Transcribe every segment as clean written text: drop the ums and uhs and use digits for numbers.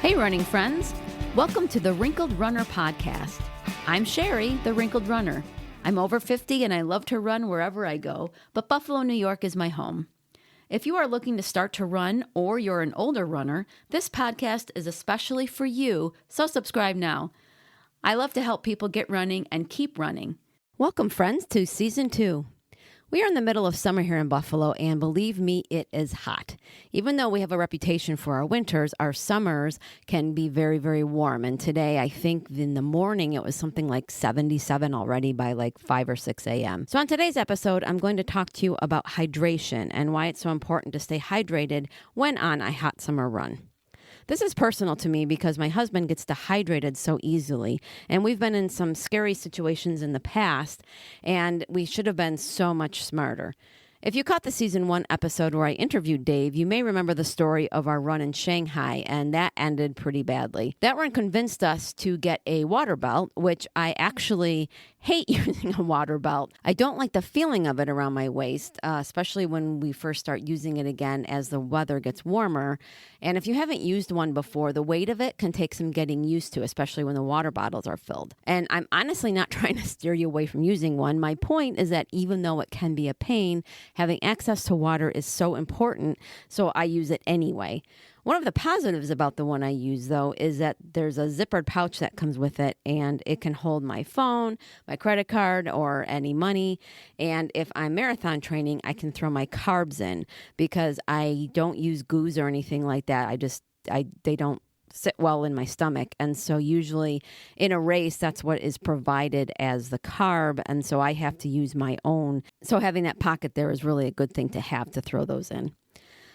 Hey, running friends. Welcome to the Wrinkled Runner podcast. I'm Sherry, the Wrinkled Runner. I'm over 50 and I love to run wherever I go, but Buffalo, New York is my home. If you are looking to start to run or you're an older runner, this podcast is especially for you, so subscribe now. I love to help people get running and keep running. Welcome, friends, to Season 2. We are in the middle of summer here in Buffalo, and believe me, it is hot. Even though we have a reputation for our winters, our summers can be very, very warm. And today, I think in the morning, it was something like 77 already by like 5 or 6 a.m. So on today's episode, I'm going to talk to you about hydration and why it's so important to stay hydrated when on a hot summer run. This is personal to me because my husband gets dehydrated so easily, and we've been in some scary situations in the past, and we should have been so much smarter. If you caught the Season 1 episode where I interviewed Dave, you may remember the story of our run in Shanghai, and that ended pretty badly. That run convinced us to get a water belt, which I actually hate using a water belt. I don't like the feeling of it around my waist, especially when we first start using it again as the weather gets warmer. And if you haven't used one before, the weight of it can take some getting used to, especially when the water bottles are filled. And I'm honestly not trying to steer you away from using one. My point is that even though it can be a pain, having access to water is so important, so I use it anyway. One of the positives about the one I use, though, is that there's a zippered pouch that comes with it, and it can hold my phone, my credit card, or any money. And if I'm marathon training, I can throw my carbs in because I don't use goos or anything like that. They don't sit well in my stomach. And so usually in a race, that's what is provided as the carb. And so I have to use my own. So having that pocket there is really a good thing to have to throw those in.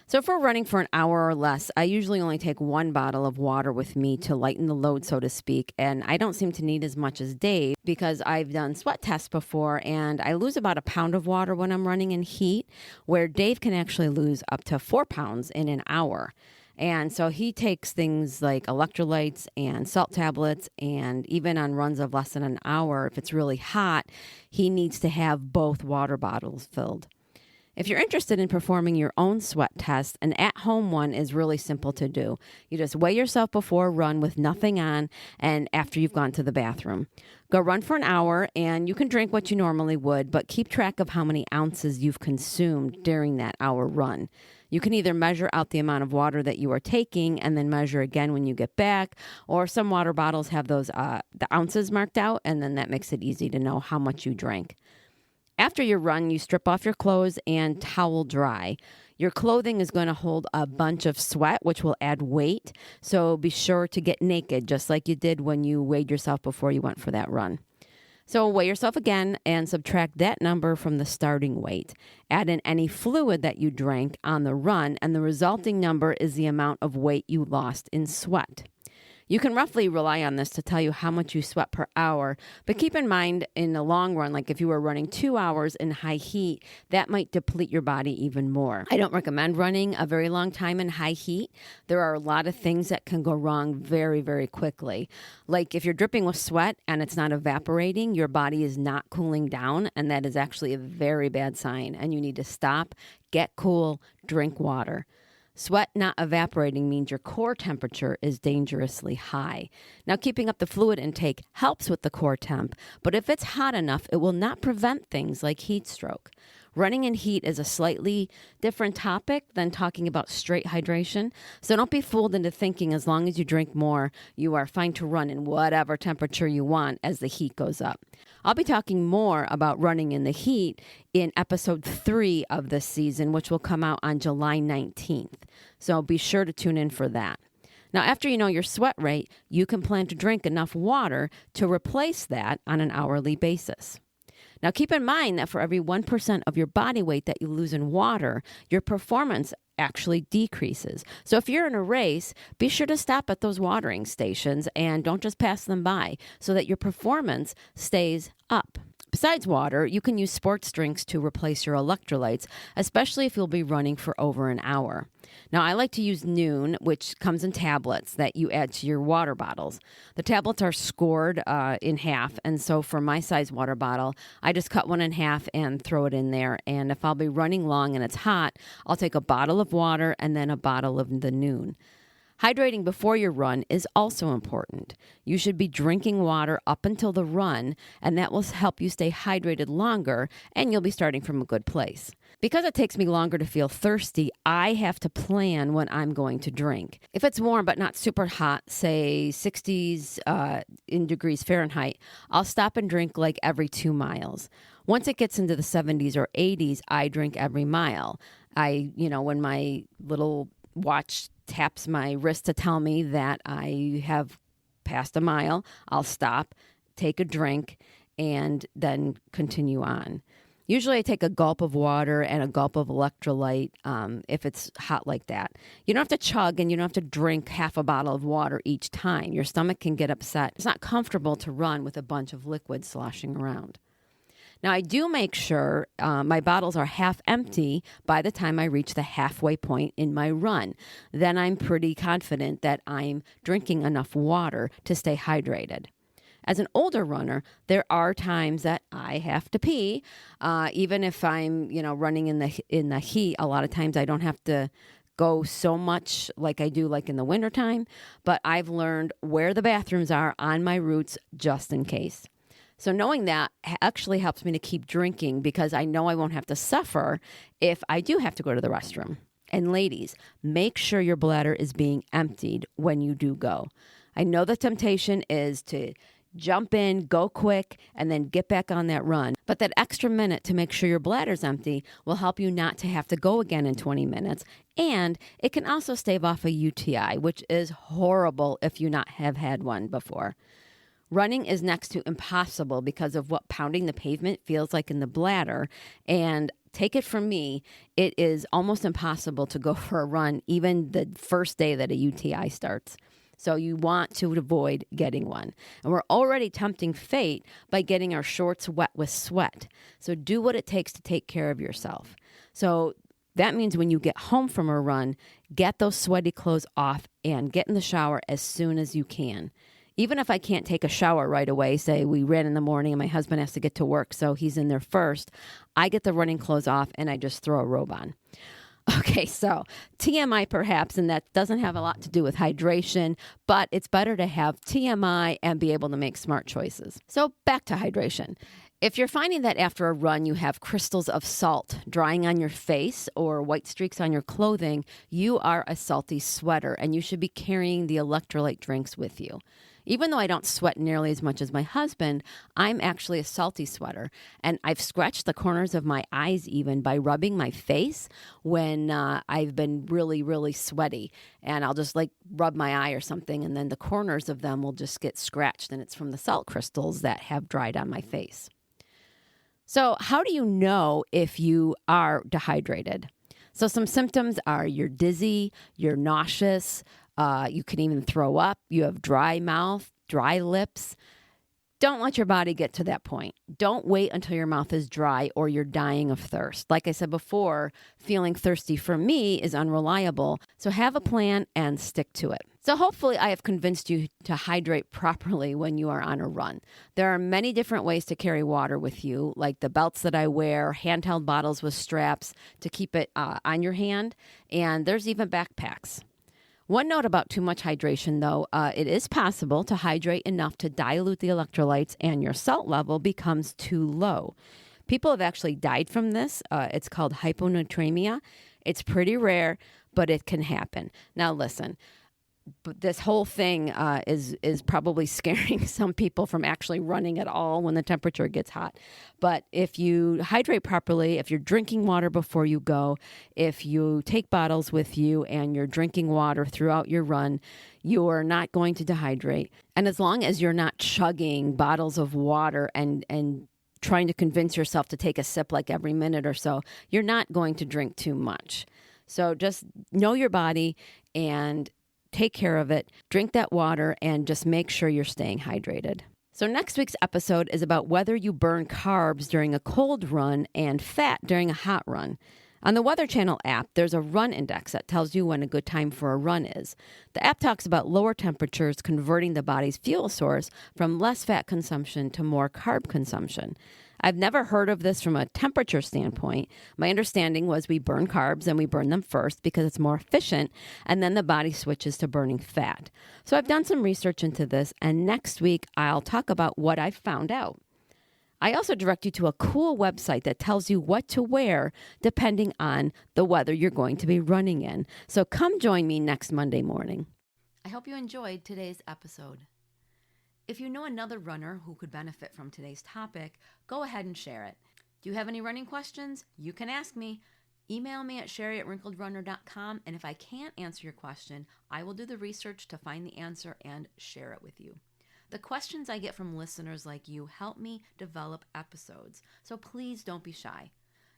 So if we're running for an hour or less, I usually only take one bottle of water with me to lighten the load, so to speak. And I don't seem to need as much as Dave because I've done sweat tests before, and I lose about a pound of water when I'm running in heat, where Dave can actually lose up to 4 pounds in an hour. And so he takes things like electrolytes and salt tablets, and even on runs of less than an hour, if it's really hot, he needs to have both water bottles filled. If you're interested in performing your own sweat test, an at-home one is really simple to do. You just weigh yourself before a run with nothing on and after you've gone to the bathroom. Go run for an hour, and you can drink what you normally would, but keep track of how many ounces you've consumed during that hour run. You can either measure out the amount of water that you are taking and then measure again when you get back, or some water bottles have those the ounces marked out, and then that makes it easy to know how much you drank. After your run, you strip off your clothes and towel dry. Your clothing is going to hold a bunch of sweat, which will add weight. So be sure to get naked, just like you did when you weighed yourself before you went for that run. So weigh yourself again and subtract that number from the starting weight. Add in any fluid that you drank on the run, and the resulting number is the amount of weight you lost in sweat. You can roughly rely on this to tell you how much you sweat per hour, but keep in mind in the long run, like if you were running 2 hours in high heat, that might deplete your body even more. I don't recommend running a very long time in high heat. There are a lot of things that can go wrong very, very quickly. Like if you're dripping with sweat and it's not evaporating, your body is not cooling down, and that is actually a very bad sign, and you need to stop, get cool, drink water. Sweat not evaporating means your core temperature is dangerously high. Now, keeping up the fluid intake helps with the core temp, but if it's hot enough, it will not prevent things like heat stroke. Running in heat is a slightly different topic than talking about straight hydration, so don't be fooled into thinking as long as you drink more, you are fine to run in whatever temperature you want as the heat goes up. I'll be talking more about running in the heat in episode 3 of this season, which will come out on July 19th. So be sure to tune in for that. Now, after you know your sweat rate, you can plan to drink enough water to replace that on an hourly basis. Now, keep in mind that for every 1% of your body weight that you lose in water, your performance actually decreases. So if you're in a race, be sure to stop at those watering stations and don't just pass them by so that your performance stays up. Besides water, you can use sports drinks to replace your electrolytes, especially if you'll be running for over an hour. Now, I like to use Noon, which comes in tablets that you add to your water bottles. The tablets are scored in half, and so for my size water bottle, I just cut one in half and throw it in there. And if I'll be running long and it's hot, I'll take a bottle of water and then a bottle of the Noon. Hydrating before your run is also important. You should be drinking water up until the run, and that will help you stay hydrated longer, and you'll be starting from a good place. Because it takes me longer to feel thirsty, I have to plan when I'm going to drink. If it's warm but not super hot, say 60s in degrees Fahrenheit, I'll stop and drink like every 2 miles. Once it gets into the 70s or 80s, I drink every mile. When my little watch taps my wrist to tell me that I have passed a mile, I'll stop, take a drink, and then continue on. Usually I take a gulp of water and a gulp of electrolyte if it's hot like that. You don't have to chug and you don't have to drink half a bottle of water each time. Your stomach can get upset. It's not comfortable to run with a bunch of liquid sloshing around. Now, I do make sure my bottles are half empty by the time I reach the halfway point in my run. Then I'm pretty confident that I'm drinking enough water to stay hydrated. As an older runner, there are times that I have to pee. Even if I'm, running in the heat, a lot of times I don't have to go so much like I do like in the wintertime, but I've learned where the bathrooms are on my routes just in case. So knowing that actually helps me to keep drinking because I know I won't have to suffer if I do have to go to the restroom. And ladies, make sure your bladder is being emptied when you do go. I know the temptation is to jump in, go quick, and then get back on that run. But that extra minute to make sure your bladder's empty will help you not to have to go again in 20 minutes. And it can also stave off a UTI, which is horrible if you not have had one before. Running is next to impossible because of what pounding the pavement feels like in the bladder. And take it from me, it is almost impossible to go for a run even the first day that a UTI starts. So you want to avoid getting one. And we're already tempting fate by getting our shorts wet with sweat. So do what it takes to take care of yourself. So that means when you get home from a run, get those sweaty clothes off and get in the shower as soon as you can. Even if I can't take a shower right away, say we ran in the morning and my husband has to get to work, so he's in there first, I get the running clothes off and I just throw a robe on. Okay, so TMI perhaps, and that doesn't have a lot to do with hydration, but it's better to have TMI and be able to make smart choices. So back to hydration. If you're finding that after a run you have crystals of salt drying on your face or white streaks on your clothing, you are a salty sweater and you should be carrying the electrolyte drinks with you. Even though I don't sweat nearly as much as my husband, I'm actually a salty sweater. And I've scratched the corners of my eyes even by rubbing my face when I've been really, really sweaty. And I'll just rub my eye or something, and then the corners of them will just get scratched. And it's from the salt crystals that have dried on my face. So how do you know if you are dehydrated? So some symptoms are you're dizzy, you're nauseous, you can even throw up, you have dry mouth, dry lips. Don't let your body get to that point. Don't wait until your mouth is dry or you're dying of thirst. Like I said before, feeling thirsty for me is unreliable. So have a plan and stick to it. So hopefully I have convinced you to hydrate properly when you are on a run. There are many different ways to carry water with you, like the belts that I wear, handheld bottles with straps to keep it on your hand, and there's even backpacks. One note about too much hydration, though, it is possible to hydrate enough to dilute the electrolytes and your salt level becomes too low. People have actually died from this. It's called hyponatremia. It's pretty rare, but it can happen. Now, listen. But this whole thing is probably scaring some people from actually running at all when the temperature gets hot. But if you hydrate properly, if you're drinking water before you go, if you take bottles with you and you're drinking water throughout your run, you are not going to dehydrate. And as long as you're not chugging bottles of water and trying to convince yourself to take a sip like every minute or so, you're not going to drink too much. So just know your body and take care of it, drink that water, and just make sure you're staying hydrated. So next week's episode is about whether you burn carbs during a cold run and fat during a hot run. On the Weather Channel app, there's a run index that tells you when a good time for a run is. The app talks about lower temperatures converting the body's fuel source from less fat consumption to more carb consumption. I've never heard of this from a temperature standpoint. My understanding was we burn carbs and we burn them first because it's more efficient, and then the body switches to burning fat. So I've done some research into this, and next week I'll talk about what I found out. I also direct you to a cool website that tells you what to wear depending on the weather you're going to be running in. So come join me next Monday morning. I hope you enjoyed today's episode. If you know another runner who could benefit from today's topic, go ahead and share it. Do you have any running questions? You can ask me. Email me at sherry@wrinkledrunner.com, and if I can't answer your question, I will do the research to find the answer and share it with you. The questions I get from listeners like you help me develop episodes, so please don't be shy.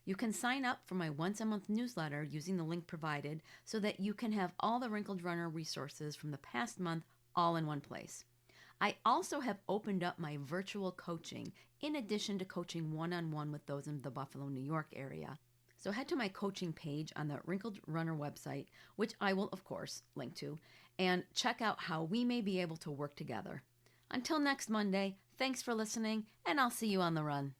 You can sign up for my once-a-month newsletter using the link provided so that you can have all the Wrinkled Runner resources from the past month all in one place. I also have opened up my virtual coaching in addition to coaching one-on-one with those in the Buffalo, New York area. So head to my coaching page on the Wrinkled Runner website, which I will, of course, link to, and check out how we may be able to work together. Until next Monday, thanks for listening, and I'll see you on the run.